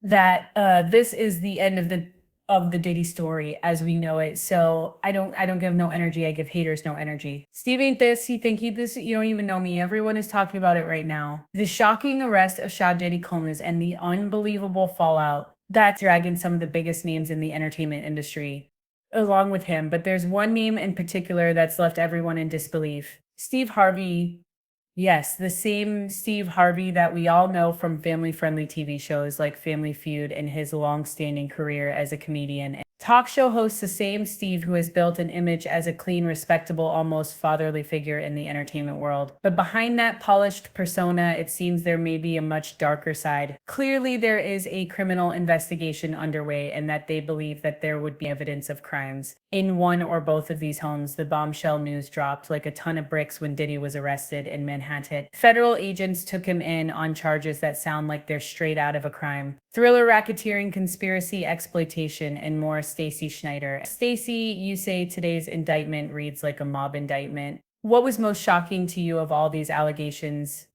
that this is the end of the Diddy story as we know it. So I don't give no energy. I give haters no energy. Steve ain't this. You think he this? You don't even know me. Everyone is talking about it right now. The shocking arrest of Shah Diddy Combs and the unbelievable fallout that's dragging some of the biggest names in the entertainment industry along with him. But there's one name in particular that's left everyone in disbelief. Steve Harvey. Yes, the same Steve Harvey that we all know from family-friendly TV shows like Family Feud and his long-standing career as a comedian. Talk show host the same Steve who has built an image as a clean, respectable, almost fatherly figure in the entertainment world. But behind that polished persona, it seems there may be a much darker side. Clearly, there is a criminal investigation underway and that they believe that there would be evidence of crimes. In one or both of these homes, the bombshell news dropped like a ton of bricks when Diddy was arrested in Manhattan. Federal agents took him in on charges that sound like they're straight out of a crime. Thriller, racketeering, conspiracy, exploitation, and more. Stacy Schneider. Stacy, you say today's indictment reads like a mob indictment. What was most shocking to you of all these allegations?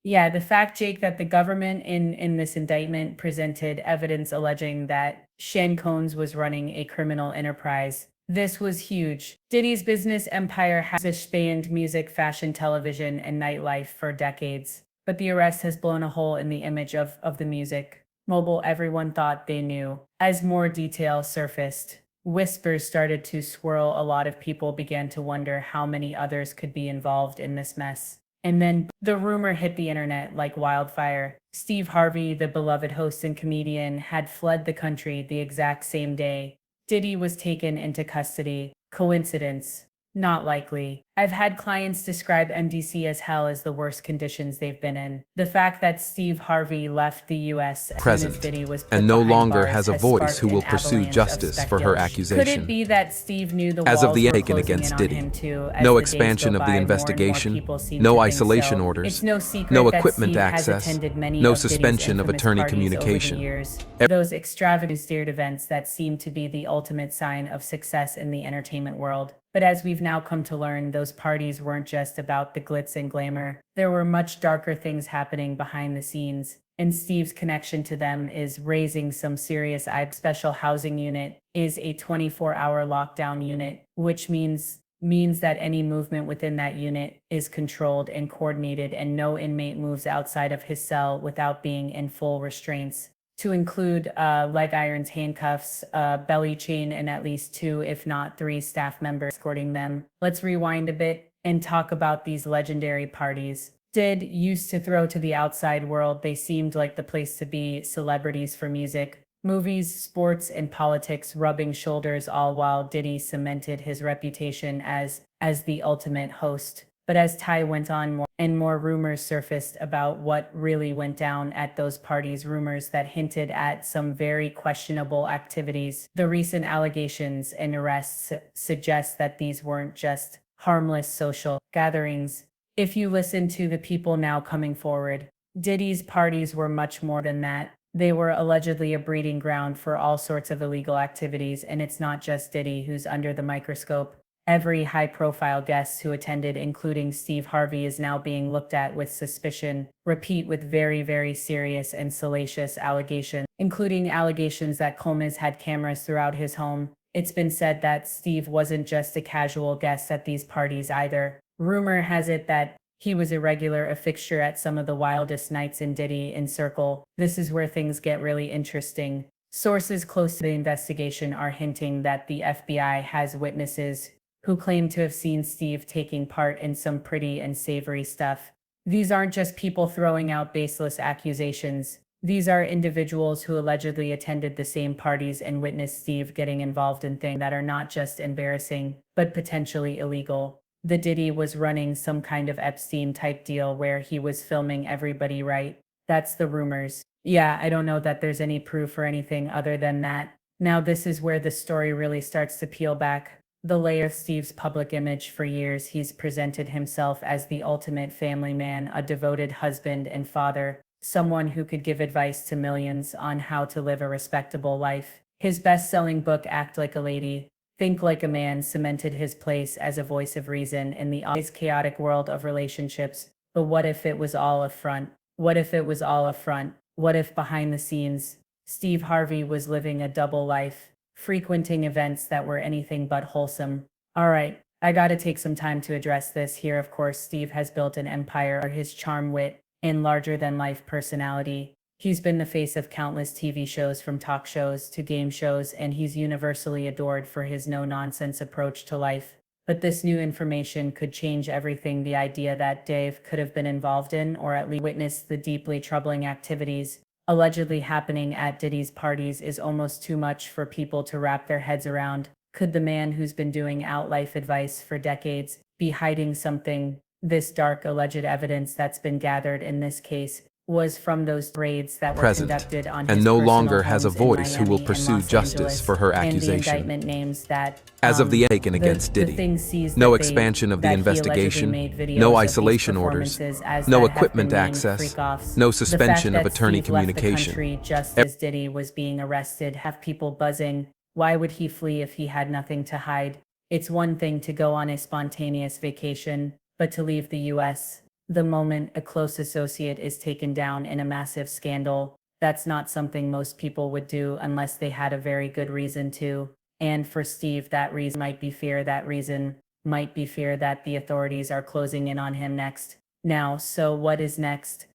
Yeah, the fact, Jake, that the government in this indictment presented evidence alleging that Shan Combs was running a criminal enterprise. This was huge. Diddy's business empire has spanned music, fashion, television, and nightlife for decades. But the arrest has blown a hole in the image of the music mobile everyone thought they knew. As more details surfaced, whispers started to swirl. A lot of people began to wonder how many others could be involved in this mess. And then the rumor hit the internet like wildfire. Steve Harvey, the beloved host and comedian, had fled the country the exact same day. Diddy was taken into custody. Coincidence? Not likely. I've had clients describe MDC as hell as the worst conditions they've been in. The fact that Steve Harvey left the US as soon as Present, Diddy was put and no behind longer bars has a has voice who sparked will an pursue avalanche of justice for her speculation. Could it accusation. be that Steve knew the As of walls the were taken closing against in on Diddy, him too? As no the days go expansion of the by, more and more investigation, people seem no to think isolation so. orders, It's no secret no that equipment Steve has access, attended many no of Diddy's suspension of infamous attorney parties over the communication. years. Those extravagant steered events that seem to be the ultimate sign of success in the entertainment world. But as we've now come to learn, those parties weren't just about the glitz and glamour. There were much darker things happening behind the scenes, and Steve's connection to them is raising some serious eyes. Special housing unit is a 24-hour lockdown unit, which means that any movement within that unit is controlled and coordinated, and no inmate moves outside of his cell without being in full restraints, to include leg irons, handcuffs, belly chain, and at least two, if not three, staff members escorting them. Let's rewind a bit and talk about these legendary parties. Did used to throw to the outside world, they seemed like the place to be. Celebrities for music, movies, sports, and politics rubbing shoulders, all while Diddy cemented his reputation as the ultimate host. But as time went on, more and more rumors surfaced about what really went down at those parties, rumors that hinted at some very questionable activities. The recent allegations and arrests suggest that these weren't just harmless social gatherings. If you listen to the people now coming forward, Diddy's parties were much more than that. They were allegedly a breeding ground for all sorts of illegal activities, and it's not just Diddy who's under the microscope. Every high-profile guest who attended, including Steve Harvey, is now being looked at with suspicion. Repeat with very, very serious and salacious allegations, including allegations that Combs had cameras throughout his home. It's been said that Steve wasn't just a casual guest at these parties either. Rumor has it that he was a fixture at some of the wildest nights in Diddy in Circle. This is where things get really interesting. Sources close to the investigation are hinting that the FBI has witnesses who claim to have seen Steve taking part in some pretty and savory stuff. These aren't just people throwing out baseless accusations. These are individuals who allegedly attended the same parties and witnessed Steve getting involved in things that are not just embarrassing, but potentially illegal. The Diddy was running some kind of Epstein-type deal where he was filming everybody, right? That's the rumors. Yeah, I don't know that there's any proof or anything other than that. Now this is where the story really starts to peel back. The layer of Steve's public image. For years, he's presented himself as the ultimate family man, a devoted husband and father, someone who could give advice to millions on how to live a respectable life. His best-selling book, Act Like a Lady, Think Like a Man, cemented his place as a voice of reason in the always chaotic world of relationships. But what if it was all a front? What if it was all a front? What if behind the scenes, Steve Harvey was living a double life, frequenting events that were anything but wholesome. All right, I gotta take some time to address this here. Of course, Steve has built an empire for his charm, wit, and larger than life personality. He's been the face of countless TV shows, from talk shows to game shows, and he's universally adored for his no nonsense approach to life. But this new information could change everything. The idea that Dave could have been involved in, or at least witnessed, the deeply troubling activities allegedly happening at Diddy's parties is almost too much for people to wrap their heads around. Could the man who's been doing out life advice for decades be hiding something? This dark alleged evidence that's been gathered in this case was from those raids that were Present, conducted on and his no personal longer has a homes in voice who will Miami and pursue Los justice Angeles, for her and the accusation. indictment names that As of the taken against the Diddy, thing sees no that expansion of the that he allegedly investigation, made videos no of these isolation orders, performances as no that have equipment been named access, freak-offs. no The fact suspension of that attorney Steve left the communication. country just as Diddy was being arrested have people buzzing. Why would he flee if he had nothing to hide? It's one thing to go on a spontaneous vacation, but to leave the US the moment a close associate is taken down in a massive scandal, that's not something most people would do unless they had a very good reason to. And for Steve, that reason might be fear. That reason might be fear that the authorities are closing in on him next. Now, so what is next?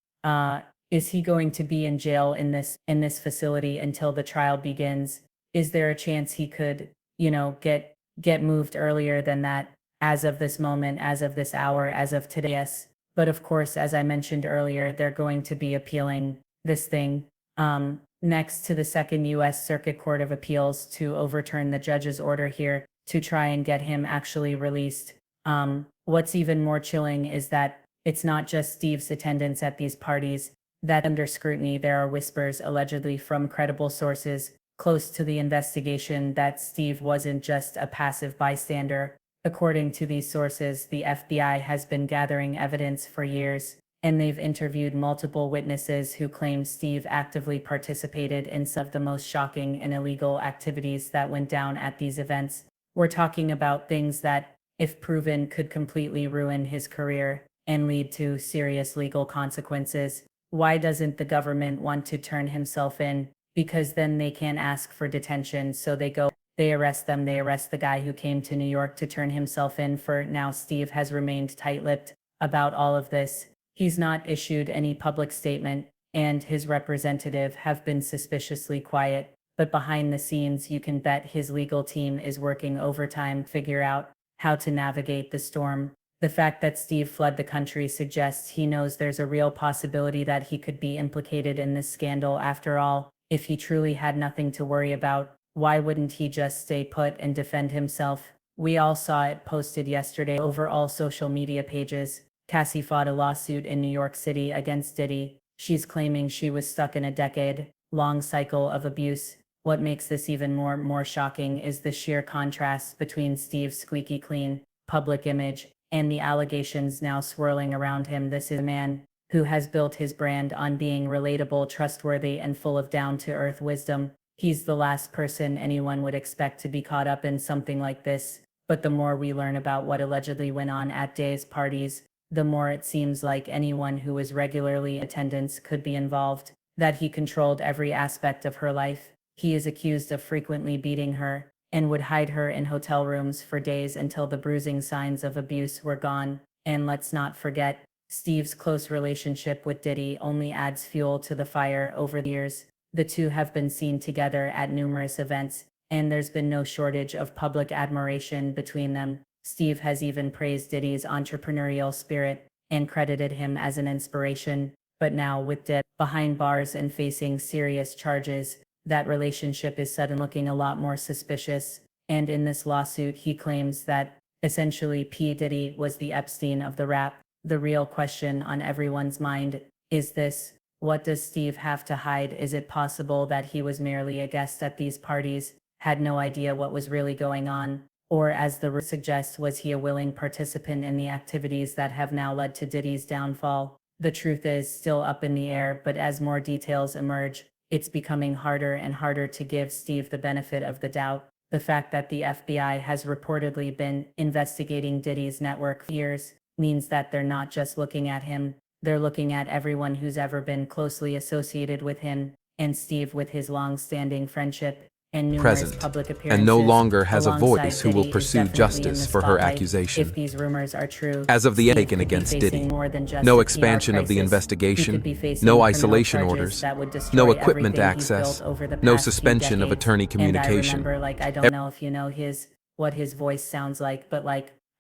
Is he going to be in jail in this facility until the trial begins? Is there a chance he could, get moved earlier than that? As of this moment, as of this hour, as of today, yes. But of course, as I mentioned earlier, they're going to be appealing this thing next to the Second U.S. Circuit Court of Appeals to overturn the judge's order here to try and get him actually released. What's even more chilling is that it's not just Steve's attendance at these parties that under scrutiny. There are whispers, allegedly from credible sources close to the investigation, that Steve wasn't just a passive bystander. According to these sources, the FBI has been gathering evidence for years, and they've interviewed multiple witnesses who claim Steve actively participated in some of the most shocking and illegal activities that went down at these events. We're talking about things that, if proven, could completely ruin his career and lead to serious legal consequences. Why doesn't the government want to turn himself in? Because then they can't ask for detention, so they arrest them. They arrest the guy who came to New York to turn himself in. For now, Steve has remained tight-lipped about all of this. He's not issued any public statement, and his representative have been suspiciously quiet. But behind the scenes, you can bet his legal team is working overtime to figure out how to navigate the storm. The fact that Steve fled the country suggests he knows there's a real possibility that he could be implicated in this scandal. After all, if he truly had nothing to worry about, why wouldn't he just stay put and defend himself? We all saw it posted yesterday over all social media pages. Cassie fought a lawsuit in New York City against Diddy. She's claiming she was stuck in a decade-long cycle of abuse. What makes this even more shocking is the sheer contrast between Steve's squeaky clean public image and the allegations now swirling around him. This is a man who has built his brand on being relatable, trustworthy, and full of down-to-earth wisdom. He's the last person anyone would expect to be caught up in something like this. But the more we learn about what allegedly went on at Day's parties, the more it seems like anyone who was regularly in attendance could be involved, that he controlled every aspect of her life. He is accused of frequently beating her and would hide her in hotel rooms for days until the bruising signs of abuse were gone. And let's not forget, Steve's close relationship with Diddy only adds fuel to the fire. Over the years, the two have been seen together at numerous events, and there's been no shortage of public admiration between them. Steve has even praised Diddy's entrepreneurial spirit and credited him as an inspiration. But now, with Diddy behind bars and facing serious charges, that relationship is suddenly looking a lot more suspicious. And in this lawsuit, he claims that essentially P. Diddy was the Epstein of the rap. The real question on everyone's mind is this: what does Steve have to hide? Is it possible that he was merely a guest at these parties, had no idea what was really going on? Or, as the rumor suggests, was he a willing participant in the activities that have now led to Diddy's downfall? The truth is still up in the air, but as more details emerge, it's becoming harder and harder to give Steve the benefit of the doubt. The fact that the FBI has reportedly been investigating Diddy's network for years means that they're not just looking at him, they're looking at everyone who's ever been closely associated with him. and Steve, with his long-standing friendship and numerous present, public appearances, and no longer has a alongside voice who will Diddy, is pursue definitely in justice the for her spotlight. accusation. If these rumors are true, As of the Steve Aiken could be against facing Diddy, more than just no a PR expansion of the crisis. He investigation, could be facing no criminal isolation charges orders, that would destroy no equipment everything he's access, built over the no past few suspension of decades. attorney And I communication. remember, I don't know if you know what his voice sounds like, but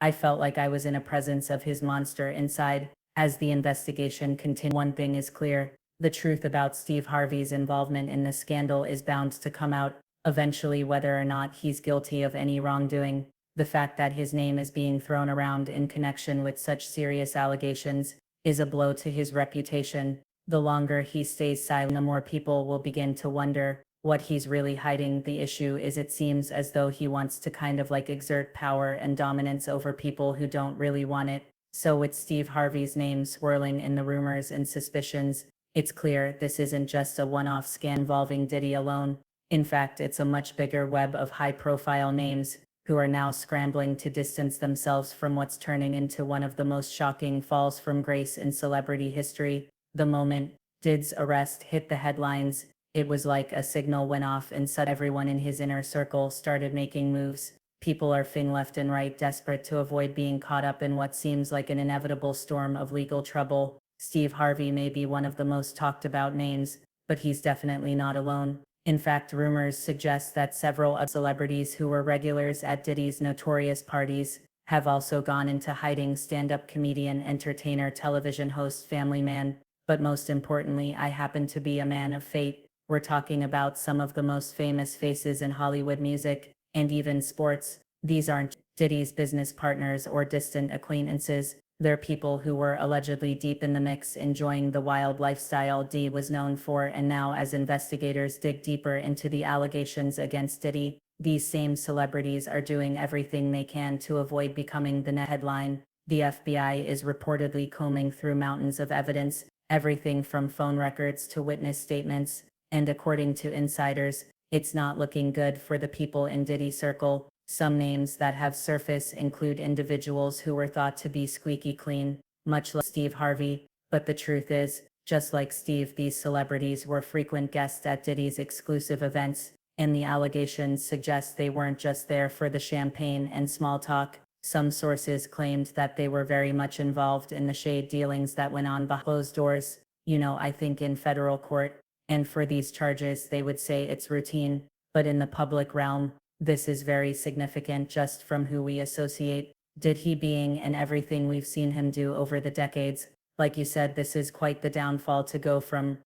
I felt like I was in a presence of his monster inside. As the investigation continued, one thing is clear: the truth about Steve Harvey's involvement in this scandal is bound to come out eventually, whether or not he's guilty of any wrongdoing. The fact that his name is being thrown around in connection with such serious allegations is a blow to his reputation. The longer he stays silent, the more people will begin to wonder what he's really hiding. The issue is, it seems as though he wants to kind of exert power and dominance over people who don't really want it. So with Steve Harvey's name swirling in the rumors and suspicions, it's clear this isn't just a one-off scandal involving Diddy alone. In fact, it's a much bigger web of high-profile names who are now scrambling to distance themselves from what's turning into one of the most shocking falls from grace in celebrity history. The moment Diddy's arrest hit the headlines, it was like a signal went off and suddenly everyone in his inner circle started making moves. People are fing left and right, desperate to avoid being caught up in what seems like an inevitable storm of legal trouble. Steve Harvey may be one of the most talked about names, but he's definitely not alone. In fact, rumors suggest that several other celebrities who were regulars at Diddy's notorious parties have also gone into hiding. Stand-up comedian, entertainer, television host, family man. But most importantly, I happen to be a man of fate. We're talking about some of the most famous faces in Hollywood music and even sports. These aren't Diddy's business partners or distant acquaintances. They're people who were allegedly deep in the mix, enjoying the wild lifestyle Diddy was known for. And now, as investigators dig deeper into the allegations against Diddy, these same celebrities are doing everything they can to avoid becoming the next headline. The FBI is reportedly combing through mountains of evidence, everything from phone records to witness statements, and according to insiders, it's not looking good for the people in Diddy's circle. Some names that have surfaced include individuals who were thought to be squeaky clean, much like Steve Harvey. But the truth is, just like Steve, these celebrities were frequent guests at Diddy's exclusive events, and the allegations suggest they weren't just there for the champagne and small talk. Some sources claimed that they were very much involved in the shade dealings that went on behind closed doors, I think in federal court. And for these charges, they would say it's routine. But in the public realm, this is very significant just from who we associate Diddy being and everything we've seen him do over the decades. Like you said, this is quite the downfall to go from.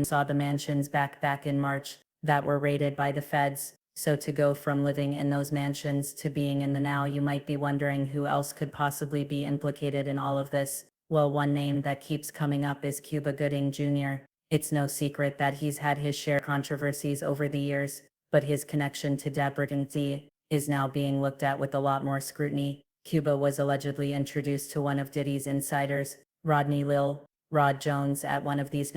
Saw the mansions back in March that were raided by the feds. So to go from living in those mansions to being in the now, you might be wondering who else could possibly be implicated in all of this. Well, one name that keeps coming up is Cuba Gooding Jr. It's no secret that he's had his share of controversies over the years, but his connection to Diddy is now being looked at with a lot more scrutiny. Cuba was allegedly introduced to one of Diddy's insiders, Rodney Lil Rod Jones, at one of these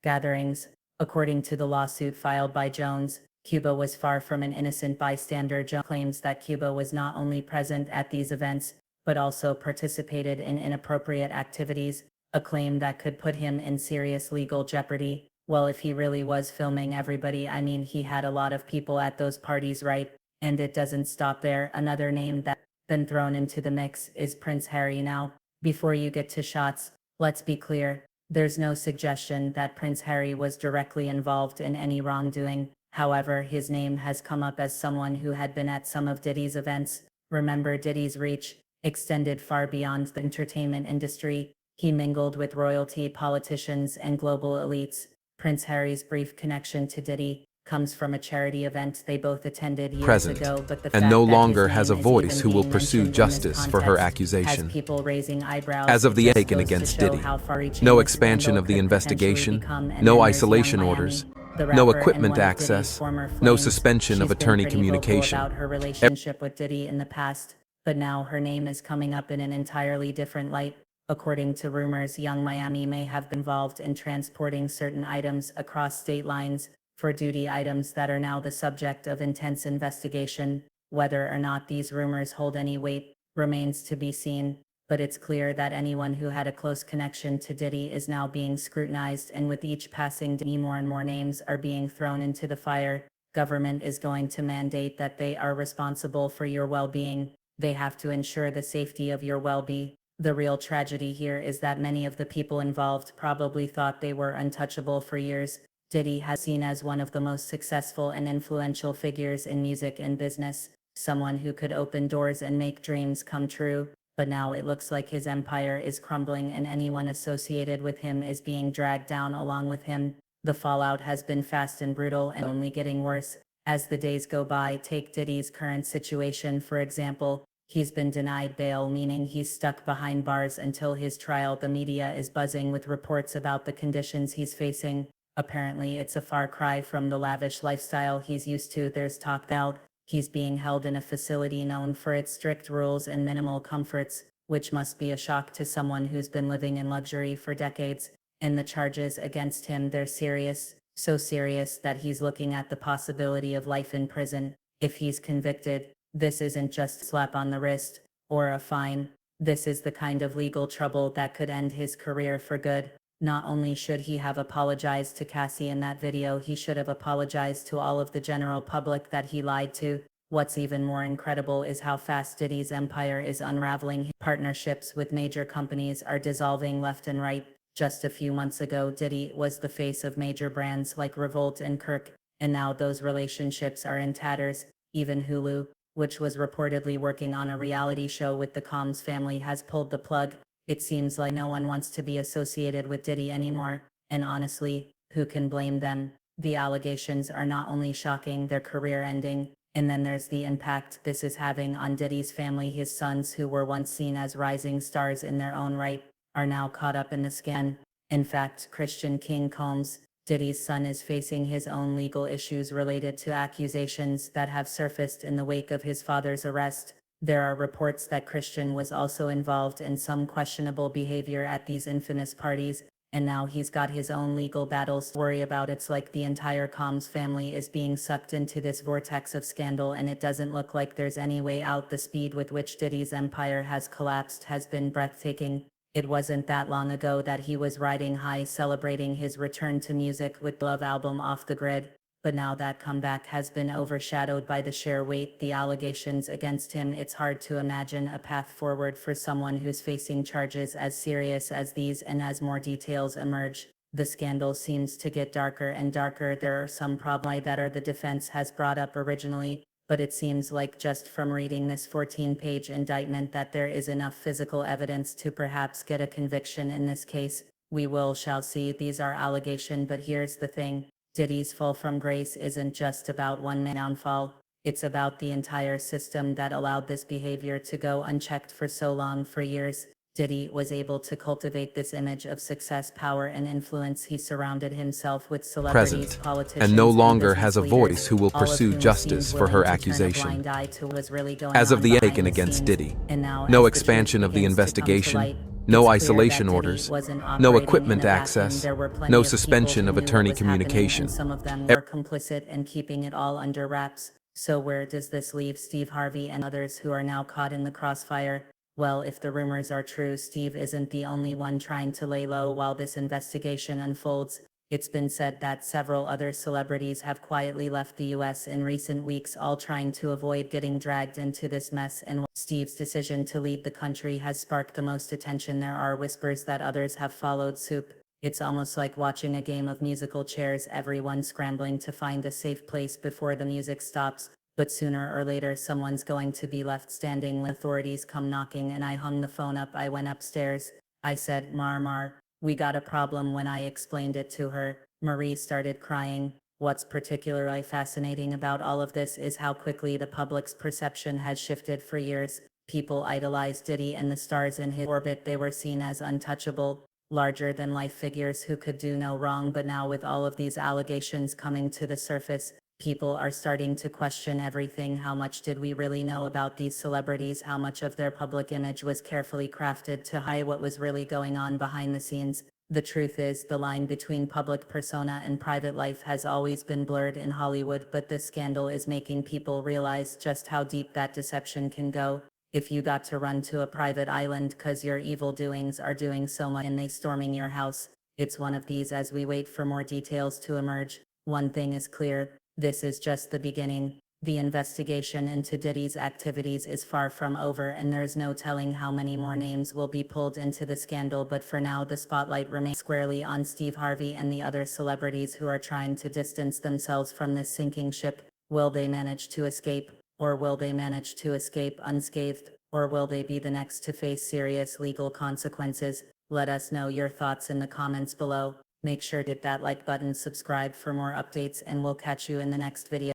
gatherings. According to the lawsuit filed by Jones, Cuba was far from an innocent bystander. Jones claims that Cuba was not only present at these events, but also participated in inappropriate activities, a claim that could put him in serious legal jeopardy. Well, if he really was filming everybody, he had a lot of people at those parties, right? And it doesn't stop there. Another name that's been thrown into the mix is Prince Harry. Now, before you get to shots, let's be clear. There's no suggestion that Prince Harry was directly involved in any wrongdoing. However, his name has come up as someone who had been at some of Diddy's events. Remember, Diddy's reach extended far beyond the entertainment industry. He mingled with royalty, politicians, and global elites. Prince Harry's brief connection to Diddy comes from a charity event they both attended years present, ago, but the and fact no that longer his has a name is voice even who will being pursue mentioned in this justice for her context accusation. has people raising eyebrows. As of It the just Aiken goes to against show Diddy, how far-reaching no this expansion scandal of the could potentially investigation, become. And no then there's isolation young orders, Miami, the no rapper, and equipment one of Diddy's access, former no flames. suspension of She's been attorney pretty vocal communication. about her relationship with Diddy in the past, but now her name is coming up in an entirely different light. According to rumors, young Miami may have been involved in transporting certain items across state lines for duty, items that are now the subject of intense investigation. Whether or not these rumors hold any weight remains to be seen. but it's clear that anyone who had a close connection to Diddy is now being scrutinized, and with each passing day, more and more names are being thrown into the fire. Government is going to mandate that they are responsible for your well-being. They have to ensure the safety of your well-being. The real tragedy here is that many of the people involved probably thought they were untouchable for years. Diddy has seen as one of the most successful and influential figures in music and business, someone who could open doors and make dreams come true. But now it looks like his empire is crumbling and anyone associated with him is being dragged down along with him. The fallout has been fast and brutal and only getting worse as the days go by. Take Diddy's current situation, for example. He's been denied bail, meaning he's stuck behind bars until his trial. The media is buzzing with reports about the conditions he's facing. Apparently, it's a far cry from the lavish lifestyle he's used to. There's talk that he's being held in a facility known for its strict rules and minimal comforts, which must be a shock to someone who's been living in luxury for decades. And the charges against him, they're serious, so serious that he's looking at the possibility of life in prison. If he's convicted, this isn't just a slap on the wrist or a fine. This is the kind of legal trouble that could end his career for good. Not only should he have apologized to Cassie in that video, he should have apologized to all of the general public that he lied to. What's even more incredible is how fast Diddy's empire is unraveling. Partnerships with major companies are dissolving left and right. Just a few months ago, Diddy was the face of major brands like Revolt and Kirk, and now those relationships are in tatters. Even Hulu, which was reportedly working on a reality show with the Combs family, has pulled the plug. It seems like no one wants to be associated with Diddy anymore, and honestly, who can blame them? The allegations are not only shocking, they're career-ending, and then there's the impact this is having on Diddy's family. His sons, who were once seen as rising stars in their own right, are now caught up in the scandal. In fact, Christian King Combs, Diddy's son, is facing his own legal issues related to accusations that have surfaced in the wake of his father's arrest. There are reports that Christian was also involved in some questionable behavior at these infamous parties, and now he's got his own legal battles to worry about. It's like the entire Combs family is being sucked into this vortex of scandal, and it doesn't look like there's any way out. The speed with which Diddy's empire has collapsed has been breathtaking. It wasn't that long ago that he was riding high, celebrating his return to music with the Love album Off the Grid. But now that comeback has been overshadowed by the sheer weight the allegations against him. It's hard to imagine a path forward for someone who's facing charges as serious as these, and as more details emerge, the scandal seems to get darker and darker. There are some problems that the defense has brought up originally, but it seems like just from reading this 14-page indictment that there is enough physical evidence to perhaps get a conviction in this case. We shall see. These are allegations, but here's the thing. Diddy's fall from grace isn't just about one man's downfall. It's about the entire system that allowed this behavior to go unchecked for so long. For years, Diddy was able to cultivate this image of success, power, and influence. He surrounded himself with celebrities, Present, politicians, and no and longer business has a leaders, voice who will all of pursue whom justice seemed for her willing to turn a accusation. blind eye to what was really going As of on the behind Aiken the against scenes. Diddy, And now, no as the expansion truth of the begins to come to investigation, light, no it's clear isolation that Diddy orders, wasn't no operating in equipment a vacuum. access, There were plenty no of people suspension who of knew what attorney was happening, communication. and some of them were complicit in keeping it all under wraps. So where does this leave Steve Harvey and others who are now caught in the crossfire? Well, if the rumors are true, Steve isn't the only one trying to lay low while this investigation unfolds. It's been said that several other celebrities have quietly left the US in recent weeks, all trying to avoid getting dragged into this mess, and Steve's decision to leave the country has sparked the most attention. There are whispers that others have followed suit. It's almost like watching a game of musical chairs, everyone scrambling to find a safe place before the music stops. But sooner or later someone's going to be left standing when authorities come knocking. And I hung the phone up. I went upstairs. I said, Mar, we got a problem. When I explained it to her, Marie started crying. What's particularly fascinating about all of this is how quickly the public's perception has shifted. For years, people idolized Diddy and the stars in his orbit. They were seen as untouchable, larger-than-life figures who could do no wrong. But now, with all of these allegations coming to the surface, people are starting to question everything. How much did we really know about these celebrities? How much of their public image was carefully crafted to hide what was really going on behind the scenes? The truth is, the line between public persona and private life has always been blurred in Hollywood, but this scandal is making people realize just how deep that deception can go. If you got to run to a private island cause your evil doings are doing so much and they storming your house, it's one of these. As we wait for more details to emerge, one thing is clear, this is just the beginning. The investigation into Diddy's activities is far from over, and there's no telling how many more names will be pulled into the scandal. But for now, the spotlight remains squarely on Steve Harvey and the other celebrities who are trying to distance themselves from this sinking ship. Will they manage to escape, or will they manage to escape unscathed, or will they be the next to face serious legal consequences? Let us know your thoughts in the comments below. Make sure to hit that like button, subscribe for more updates, and we'll catch you in the next video.